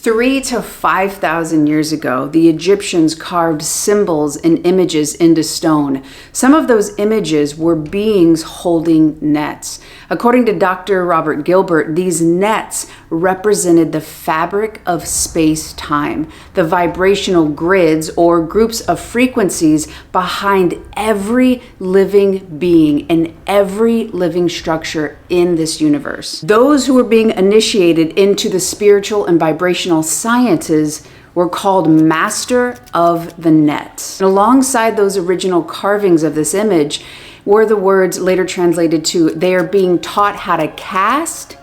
3,000 to 5,000 years ago, the Egyptians carved symbols and images into stone. Some of those images were beings holding nets. According to Dr. Robert Gilbert, these nets represented the fabric of space-time, the vibrational grids or groups of frequencies behind every living being and every living structure in this universe. Those who were being initiated into the spiritual and vibrational sciences were called Master of the Net. And alongside those original carvings of this image were the words later translated to, they are being taught how to cast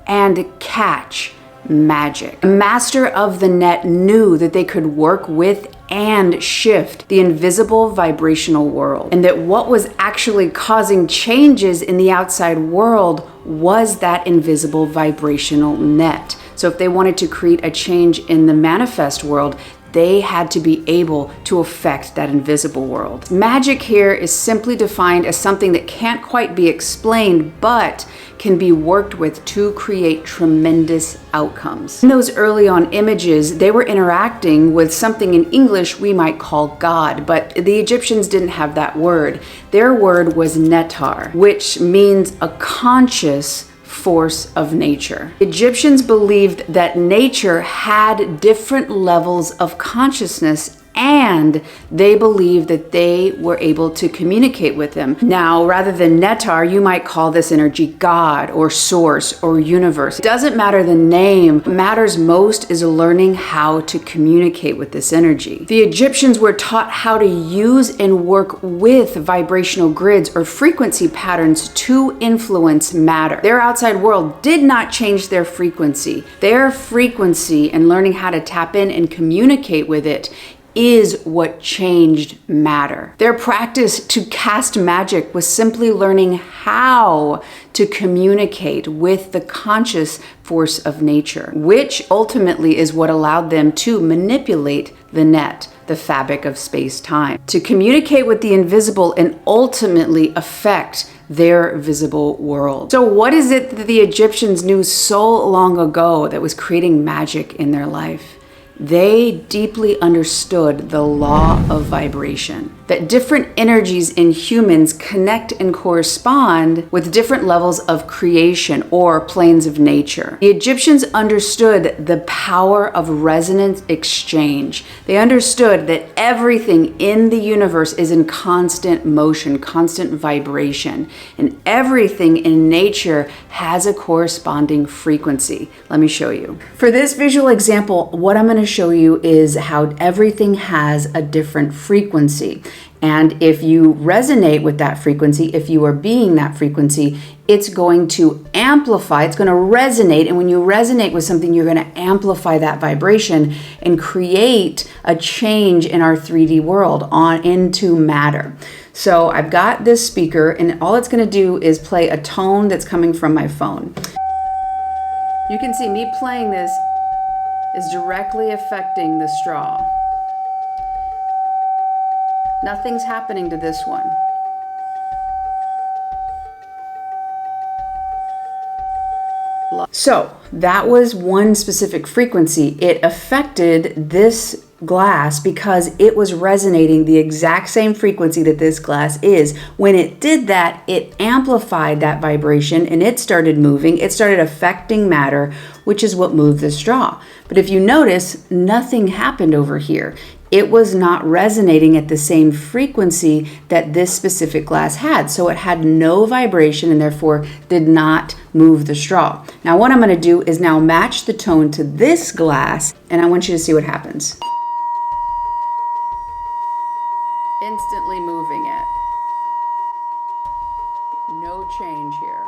and catch magic. A master of the net knew that they could work with and shift the invisible vibrational world, and that what was actually causing changes in the outside world was that invisible vibrational net. So if they wanted to create a change in the manifest world, they had to be able to affect that invisible world. Magic here is simply defined as something that can't quite be explained, but can be worked with to create tremendous outcomes. In those early on images, they were interacting with something in English we might call God, but the Egyptians didn't have that word. Their word was netar, which means a conscious force of nature. Egyptians believed that nature had different levels of consciousness, and they believed that they were able to communicate with them. Now, rather than netar, you might call this energy God or source or universe. It doesn't matter the name. What matters most is learning how to communicate with this energy. The Egyptians were taught how to use and work with vibrational grids or frequency patterns to influence matter. Their outside world did not change their frequency. Their frequency and learning how to tap in and communicate with it is what changed matter. Their practice to cast magic was simply learning how to communicate with the conscious force of nature, which ultimately is what allowed them to manipulate the net, the fabric of space-time, to communicate with the invisible and ultimately affect their visible world. So what is it that the Egyptians knew so long ago that was creating magic in their life? They deeply understood the law of vibration, that different energies in humans connect and correspond with different levels of creation or planes of nature. The Egyptians understood the power of resonance exchange. They understood that everything in the universe is in constant motion, constant vibration, and everything in nature has a corresponding frequency. Let me show you. For this visual example, what I'm going to show you is how everything has a different frequency. And if you resonate with that frequency, if you are being that frequency, it's going to amplify, it's going to resonate. And when you resonate with something, you're going to amplify that vibration and create a change in our 3D world into matter. So I've got this speaker, and all it's going to do is play a tone that's coming from my phone. You can see me playing this is directly affecting the straw. Nothing's happening to this one. So that was one specific frequency. It affected this glass because it was resonating the exact same frequency that this glass is. When it did that, it amplified that vibration and it started moving. It started affecting matter, which is what moved the straw. But if you notice, nothing happened over here. It was not resonating at the same frequency that this specific glass had. So it had no vibration and therefore did not move the straw. Now what I'm going to do is now match the tone to this glass, and I want you to see what happens. Instantly moving it. No change here.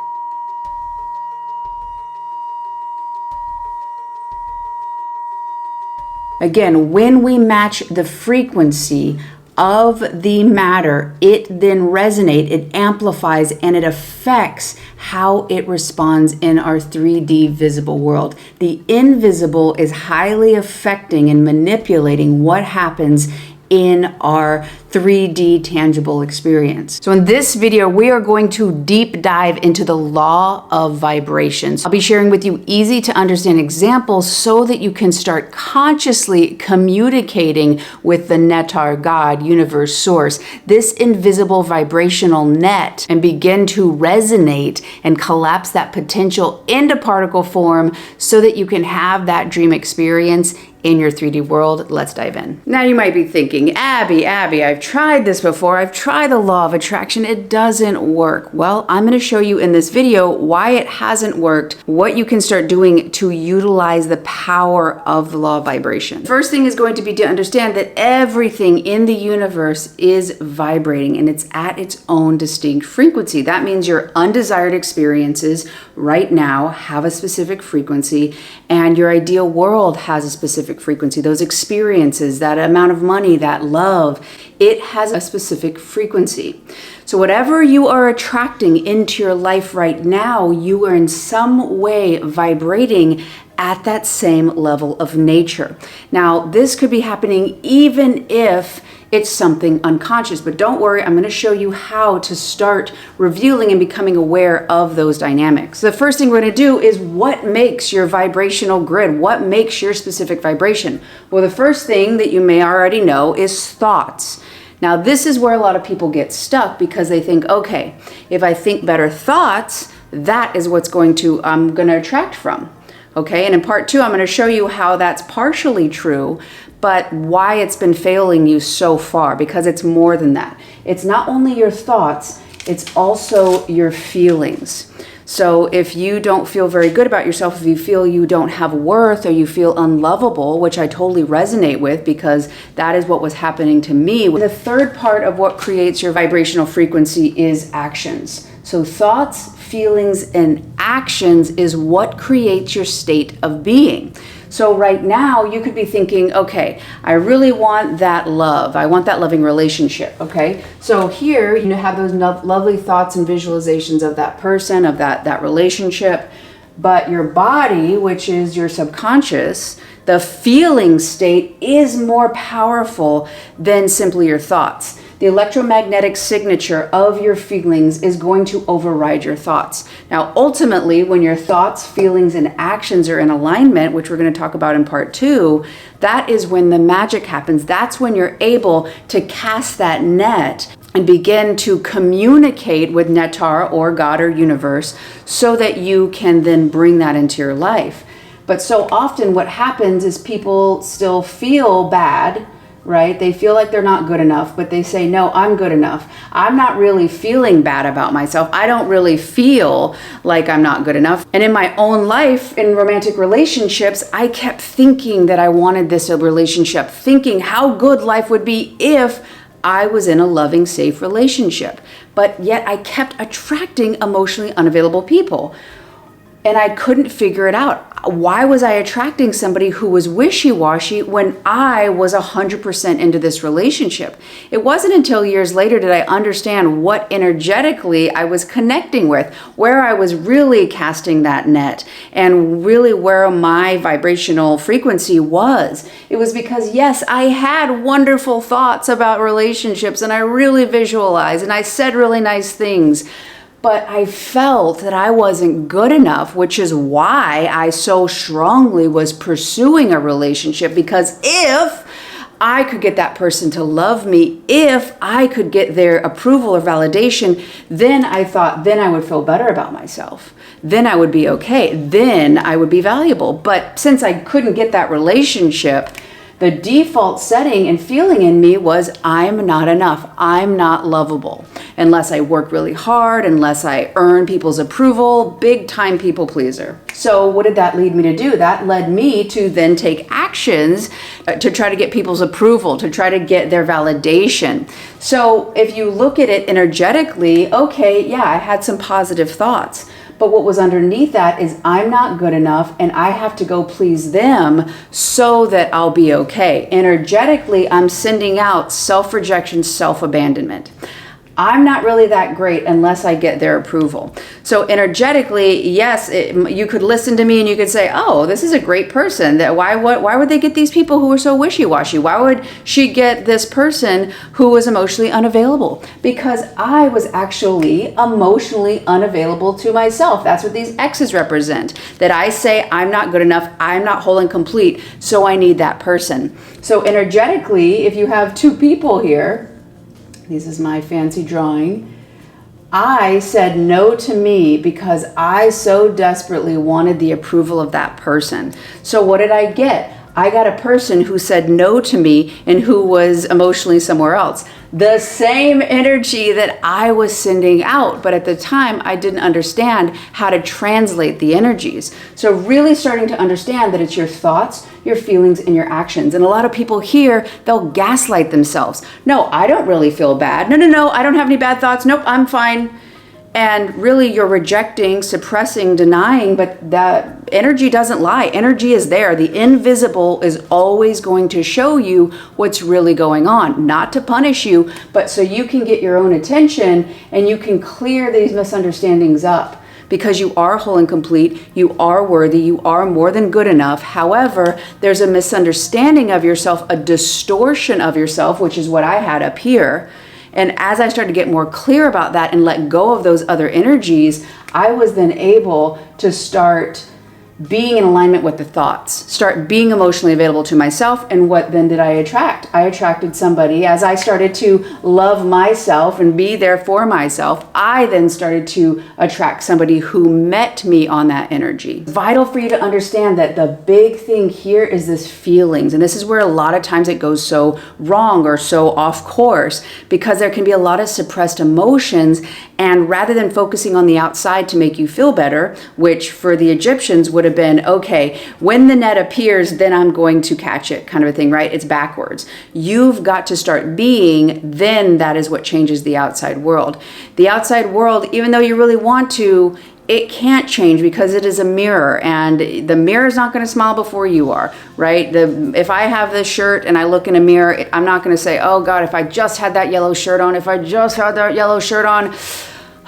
Again, when we match the frequency of the matter, it then resonates, it amplifies, and it affects how it responds in our 3D visible world. The invisible is highly affecting and manipulating what happens in our 3D tangible experience. So in this video, we are going to deep dive into the law of vibrations. I'll be sharing with you easy to understand examples so that you can start consciously communicating with the Netar, God, universe, source, this invisible vibrational net, and begin to resonate and collapse that potential into particle form so that you can have that dream experience in your 3D world. Let's dive in. Now you might be thinking, Abby, I've tried this before. I've tried the law of attraction. It doesn't work. Well, I'm going to show you in this video why it hasn't worked, what you can start doing to utilize the power of the law of vibration. First thing is going to be to understand that everything in the universe is vibrating and it's at its own distinct frequency. That means your undesired experiences right now have a specific frequency and your ideal world has a specific frequency. Those experiences, that amount of money, that love, it has a specific frequency. So whatever you are attracting into your life right now, you are in some way vibrating at that same level of nature. Now, this could be happening even if it's something unconscious, but don't worry, I'm going to show you how to start revealing and becoming aware of those dynamics. The first thing we're going to do is what makes your vibrational grid? What makes your specific vibration? Well, the first thing that you may already know is thoughts. Now, this is where a lot of people get stuck because they think, okay, if I think better thoughts, that is what's I'm going to attract from. Okay, and in part 2, I'm going to show you how that's partially true, but why it's been failing you so far, because it's more than that. It's not only your thoughts, it's also your feelings. So if you don't feel very good about yourself, if you feel you don't have worth or you feel unlovable, which I totally resonate with because that is what was happening to me. The third part of what creates your vibrational frequency is actions. So thoughts, feelings, and actions is what creates your state of being. So right now you could be thinking, okay, I really want that love. I want that loving relationship, okay? So here you have those lovely thoughts and visualizations of that person, of that relationship, but your body, which is your subconscious, the feeling state is more powerful than simply your thoughts. The electromagnetic signature of your feelings is going to override your thoughts. Now, ultimately, when your thoughts, feelings, and actions are in alignment, which we're going to talk about in part 2, that is when the magic happens. That's when you're able to cast that net and begin to communicate with Netar or God or universe so that you can then bring that into your life. But so often what happens is people still feel bad, right? They feel like they're not good enough, but they say, no, I'm good enough. I'm not really feeling bad about myself. I don't really feel like I'm not good enough. And in my own life, in romantic relationships, I kept thinking that I wanted this relationship, thinking how good life would be if I was in a loving, safe relationship. But yet I kept attracting emotionally unavailable people. And I couldn't figure it out. Why was I attracting somebody who was wishy-washy when I was 100% into this relationship? It wasn't until years later did I understand what energetically I was connecting with, where I was really casting that net, and really where my vibrational frequency was. It was because, yes, I had wonderful thoughts about relationships, and I really visualized, and I said really nice things. But I felt that I wasn't good enough, which is why I so strongly was pursuing a relationship, because if I could get that person to love me, if I could get their approval or validation, then I thought, then I would feel better about myself. Then I would be okay. Then I would be valuable. But since I couldn't get that relationship, the default setting and feeling in me was I'm not enough. I'm not lovable. Unless I work really hard, unless I earn people's approval, big time people pleaser. So what did that lead me to do? That led me to then take actions to try to get people's approval, to try to get their validation. So if you look at it energetically, okay, yeah, I had some positive thoughts. But what was underneath that is I'm not good enough and I have to go please them so that I'll be okay. Energetically, I'm sending out self-rejection, self-abandonment. I'm not really that great unless I get their approval. So energetically, yes, you could listen to me and you could say, oh, this is a great person. Why would they get these people who are so wishy-washy? Why would she get this person who was emotionally unavailable? Because I was actually emotionally unavailable to myself. That's what these X's represent. That I say, I'm not good enough, I'm not whole and complete, so I need that person. So energetically, if you have two people here, this is my fancy drawing, I said no to me because I so desperately wanted the approval of that person. So what did I get? I got a person who said no to me and who was emotionally somewhere else. The same energy that I was sending out, but at the time I didn't understand how to translate the energies. So really starting to understand that it's your thoughts, your feelings, and your actions. And a lot of people here, they'll gaslight themselves. No, I don't really feel bad. No, I don't have any bad thoughts. Nope, I'm fine. And really you're rejecting, suppressing, denying, but that energy doesn't lie. Energy is there. The invisible is always going to show you what's really going on, not to punish you, but so you can get your own attention and you can clear these misunderstandings up. Because you are whole and complete, you are worthy, you are more than good enough. However, there's a misunderstanding of yourself, a distortion of yourself, which is what I had up here. And as I started to get more clear about that and let go of those other energies, I was then able to start being in alignment with the thoughts, start being emotionally available to myself. And what then did I attract? I attracted somebody. As I started to love myself and be there for myself, I then started to attract somebody who met me on that energy. Vital for you to understand that the big thing here is this feelings. And this is where a lot of times it goes so wrong or so off course, because there can be a lot of suppressed emotions. And rather than focusing on the outside to make you feel better, which for the Egyptians would have been, okay, when the net appears, then I'm going to catch it, kind of a thing, right? It's backwards. You've got to start being, then that is what changes the outside world. The outside world, even though you really want to, it can't change because it is a mirror, and the mirror is not going to smile before you are, right? If I have this shirt and I look in a mirror, I'm not going to say, oh God, if I just had that yellow shirt on,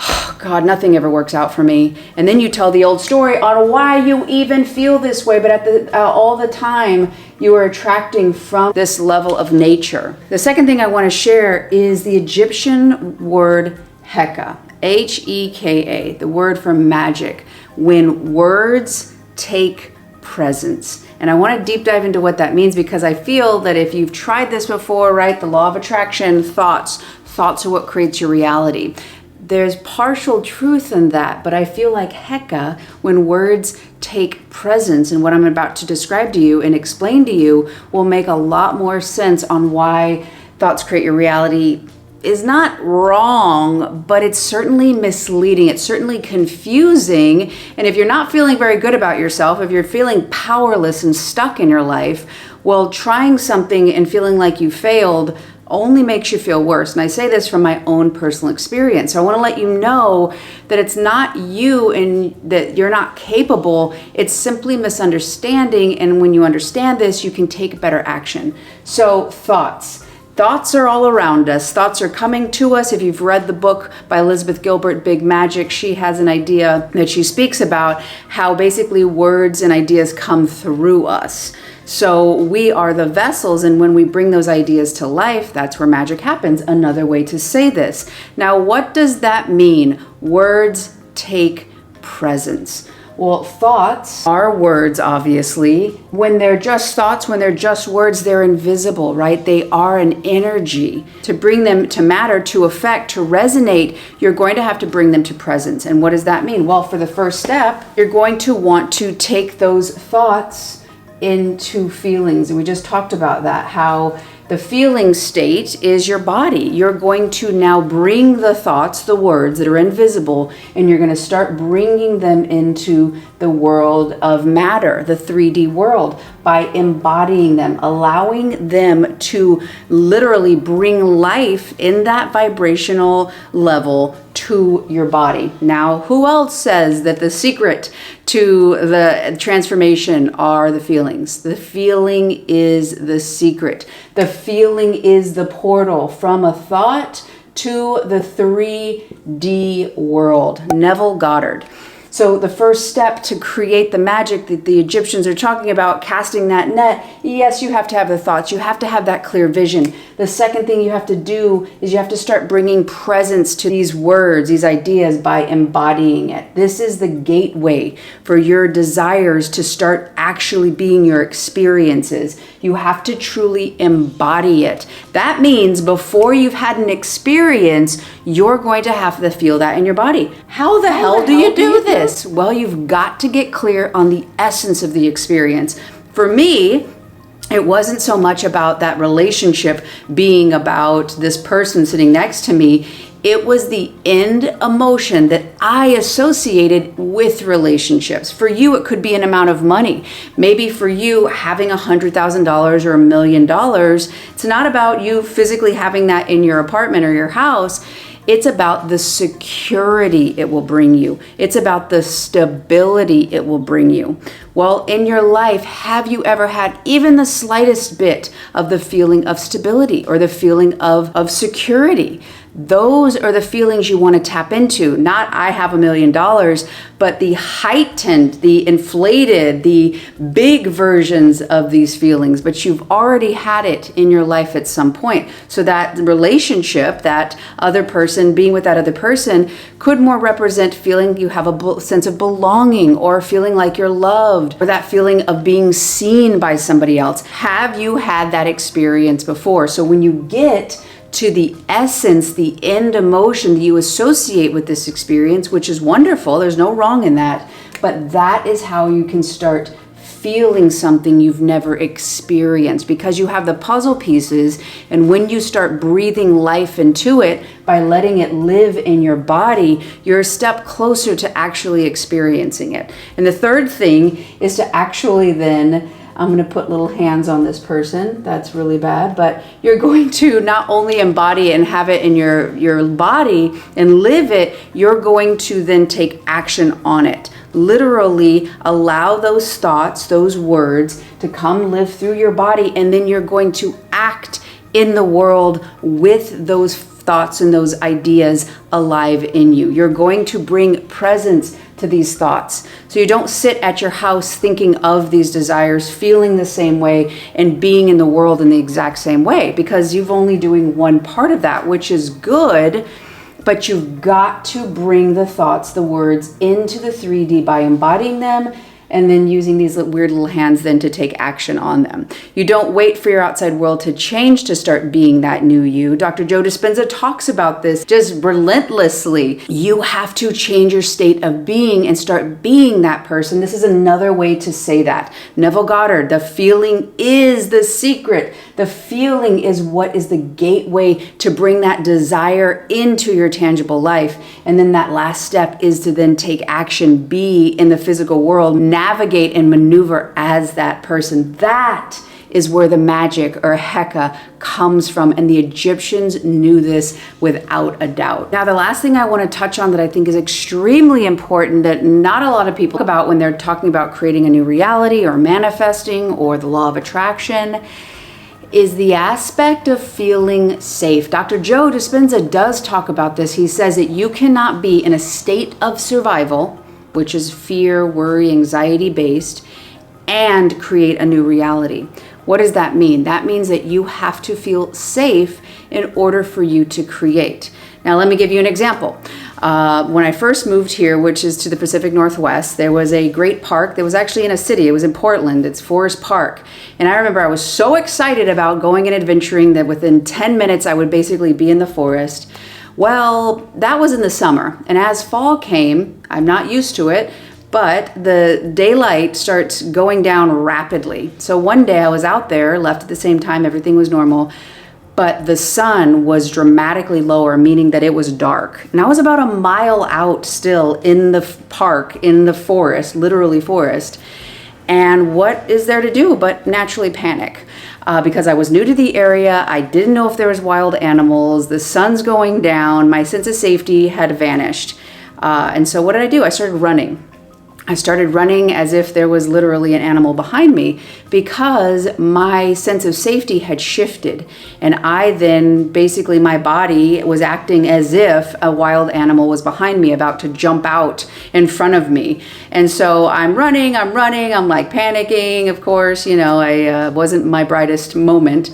oh God, nothing ever works out for me. And then you tell the old story on why you even feel this way, but all the time you are attracting from this level of nature. The second thing I want to share is the Egyptian word Heka, H-E-K-A, the word for magic, when words take presence. And I want to deep dive into what that means, because I feel that if you've tried this before, right, the law of attraction, thoughts are what creates your reality. There's partial truth in that, but I feel like Heka, when words take presence, and what I'm about to describe to you and explain to you will make a lot more sense on why thoughts create your reality is not wrong, but it's certainly misleading. It's certainly confusing. And if you're not feeling very good about yourself, if you're feeling powerless and stuck in your life, well, trying something and feeling like you failed only makes you feel worse. And I say this from my own personal experience. So I want to let you know that it's not you and that you're not capable. It's simply misunderstanding. And when you understand this, you can take better action. So thoughts. Thoughts are all around us. Thoughts are coming to us. If you've read the book by Elizabeth Gilbert, Big Magic, she has an idea that she speaks about how basically words and ideas come through us. So we are the vessels, and when we bring those ideas to life, that's where magic happens. Another way to say this. Now, what does that mean? Words take presence. Well, thoughts are words, obviously. When they're just thoughts, when they're just words, they're invisible, right? They are an energy. To bring them to matter, to affect, to resonate, you're going to have to bring them to presence. And what does that mean? Well, for the first step, you're going to want to take those thoughts into feelings. And we just talked about that, how the feeling state is your body. You're going to now bring the thoughts, the words that are invisible, and you're going to start bringing them into the world of matter, the 3D world, by embodying them, allowing them to literally bring life in that vibrational level to your body. Now, who else says that the secret to the transformation are the feelings? The feeling is the secret. The feeling is the portal from a thought to the 3D world. Neville Goddard. So the first step to create the magic that the Egyptians are talking about, casting that net, yes, you have to have the thoughts. You have to have that clear vision. The second thing you have to do is you have to start bringing presence to these words, these ideas, by embodying it. This is the gateway for your desires to start actually being your experiences. You have to truly embody it. That means before you've had an experience, you're going to have to feel that in your body. How the hell do you do this? Well, you've got to get clear on the essence of the experience. For me, it wasn't so much about that relationship being about this person sitting next to me. It was the end emotion that I associated with relationships. For you, it could be an amount of money. Maybe for you, having $100,000 or $1 million, it's not about you physically having that in your apartment or your house. It's about the security it will bring you. It's about the stability it will bring you. Well, in your life, have you ever had even the slightest bit of the feeling of stability or the feeling of security? Those are the feelings you want to tap into. Not I have $1 million, but the heightened, the inflated, the big versions of these feelings. But you've already had it in your life at some point. So that relationship, that other person, being with that other person, could more represent feeling you have a sense of belonging, or feeling like you're loved, or that feeling of being seen by somebody else. Have you had that experience before? So when you get to the essence, the end emotion that you associate with this experience, which is wonderful, there's no wrong in that, but that is how you can start feeling something you've never experienced, because you have the puzzle pieces. And when you start breathing life into it by letting it live in your body, you're a step closer to actually experiencing it. And the third thing is to actually then, I'm going to put little hands on this person. That's really bad. But you're going to not only embody it and have it in your body and live it, you're going to then take action on it. Literally allow those thoughts, those words to come live through your body, and then you're going to act in the world with those thoughts and those ideas alive in you. You're going to bring presence to these thoughts. So you don't sit at your house thinking of these desires, feeling the same way, and being in the world in the exact same way, because you've only doing one part of that, which is good, but you've got to bring the thoughts, the words into the 3D by embodying them, and then using these weird little hands then to take action on them. You don't wait for your outside world to change to start being that new you. Dr. Joe Dispenza talks about this just relentlessly. You have to change your state of being and start being that person. This is another way to say that. Neville Goddard, the feeling is the secret. The feeling is what is the gateway to bring that desire into your tangible life. And then that last step is to then take action, be in the physical world, navigate and maneuver as that person. That is where the magic, or Heka, comes from. And the Egyptians knew this without a doubt. Now, the last thing I want to touch on that I think is extremely important, that not a lot of people talk about when they're talking about creating a new reality or manifesting or the law of attraction, is the aspect of feeling safe. Dr. Joe Dispenza does talk about this. He says that you cannot be in a state of survival, which is fear, worry, anxiety based, and create a new reality. What does that mean? That means that you have to feel safe in order for you to create. Now, let me give you an example. When I first moved here, which is to the Pacific Northwest, there was a great park that was actually in a city. It was in Portland. It's Forest Park. And I remember I was so excited about going and adventuring that within 10 minutes, I would basically be in the forest. Well, that was in the summer. And as fall came, I'm not used to it, but the daylight starts going down rapidly. So one day I was out there, left at the same time, everything was normal, but the sun was dramatically lower, meaning that it was dark. And I was about a mile out still in the park, in the forest, literally forest. And what is there to do but naturally panic? Because I was new to the area, I didn't know if there was wild animals, the sun's going down, my sense of safety had vanished. And so what did I do? I started running. I started running as if there was literally an animal behind me because my sense of safety had shifted. And I then, basically my body was acting as if a wild animal was behind me, about to jump out in front of me. And so I'm running, I'm like panicking, of course, I wasn't my brightest moment.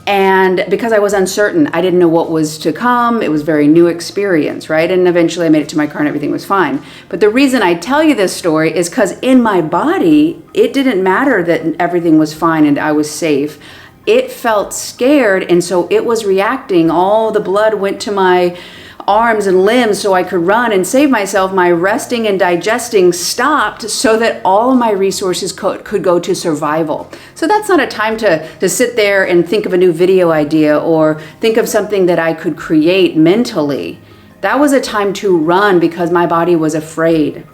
And because I was uncertain, I didn't know what was to come. It was a very new experience, right? And eventually I made it to my car and everything was fine. But the reason I tell you this story is because in my body, it didn't matter that everything was fine and I was safe. It felt scared, and so it was reacting. All the blood went to my arms and limbs so I could run and save myself. My resting and digesting stopped so that all of my resources could go to survival. So that's not a time to sit there and think of a new video idea or think of something that I could create mentally. That was a time to run because my body was afraid.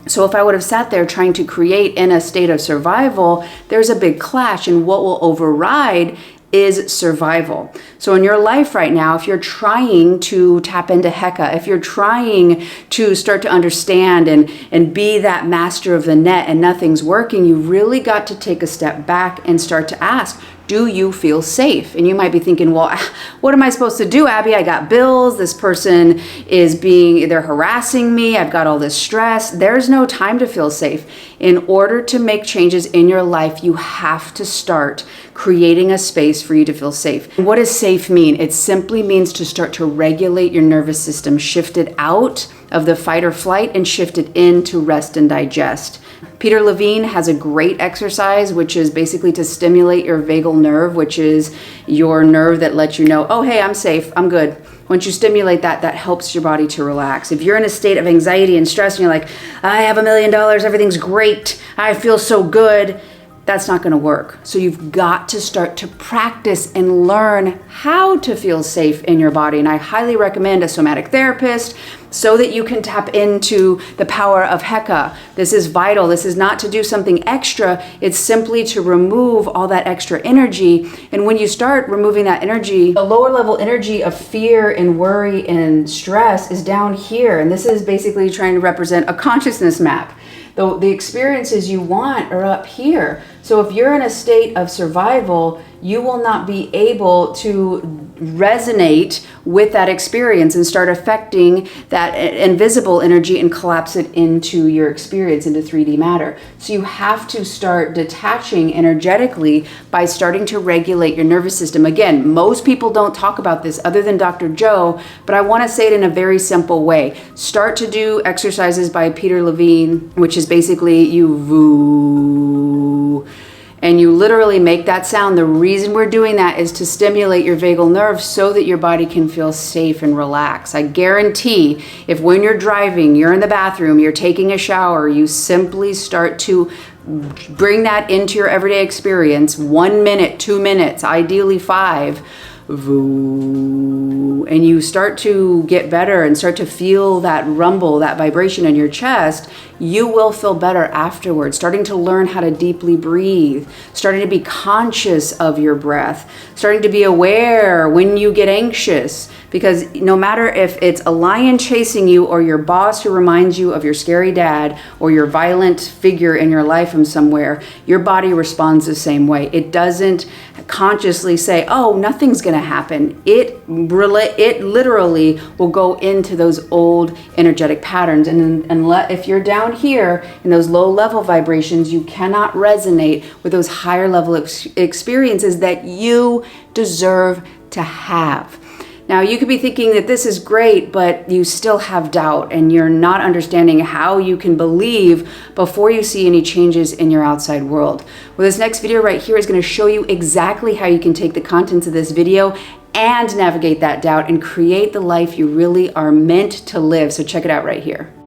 So if I would have sat there trying to create in a state of survival, there's a big clash, and what will override is survival. So in your life right now, if you're trying to tap into Heka, if you're trying to start to understand and be that master of the net and nothing's working, you really got to take a step back and start to ask, do you feel safe? And you might be thinking, well, what am I supposed to do, Abby? I got bills. This person they're harassing me. I've got all this stress. There's no time to feel safe. In order to make changes in your life, you have to start creating a space for you to feel safe. And what does safe mean? It simply means to start to regulate your nervous system, shift it out of the fight or flight and shift it into rest and digest. Peter Levine has a great exercise, which is basically to stimulate your vagal nerve, which is your nerve that lets you know, oh, hey, I'm safe, I'm good. Once you stimulate that, that helps your body to relax. If you're in a state of anxiety and stress and you're like, I have $1 million, everything's great, I feel so good, that's not going to work. So you've got to start to practice and learn how to feel safe in your body. And I highly recommend a somatic therapist so that you can tap into the power of Heka. This is vital. This is not to do something extra. It's simply to remove all that extra energy. And when you start removing that energy, the lower level energy of fear and worry and stress is down here. And this is basically trying to represent a consciousness map. The experiences you want are up here. So if you're in a state of survival, you will not be able to resonate with that experience and start affecting that invisible energy and collapse it into your experience, into 3D matter. So you have to start detaching energetically by starting to regulate your nervous system. Again, most people don't talk about this other than Dr. Joe, but I want to say it in a very simple way. Start to do exercises by Peter Levine, which is basically you voo, and you literally make that sound. The reason we're doing that is to stimulate your vagal nerve so that your body can feel safe and relax. I guarantee if when you're driving, you're in the bathroom, you're taking a shower, you simply start to bring that into your everyday experience, 1 minute, 2 minutes, ideally 5, voo, and you start to get better and start to feel that rumble, that vibration in your chest, you will feel better afterwards, starting to learn how to deeply breathe, starting to be conscious of your breath, starting to be aware when you get anxious, because no matter if it's a lion chasing you or your boss who reminds you of your scary dad or your violent figure in your life from somewhere, your body responds the same way. It doesn't consciously say, oh, nothing's going to happen. It literally will go into those old energetic patterns. And if you're down here in those low level vibrations, you cannot resonate with those higher level experiences that you deserve to have. Now, you could be thinking that this is great, but you still have doubt and you're not understanding how you can believe before you see any changes in your outside world. Well, this next video right here is going to show you exactly how you can take the contents of this video and navigate that doubt and create the life you really are meant to live. So check it out right here.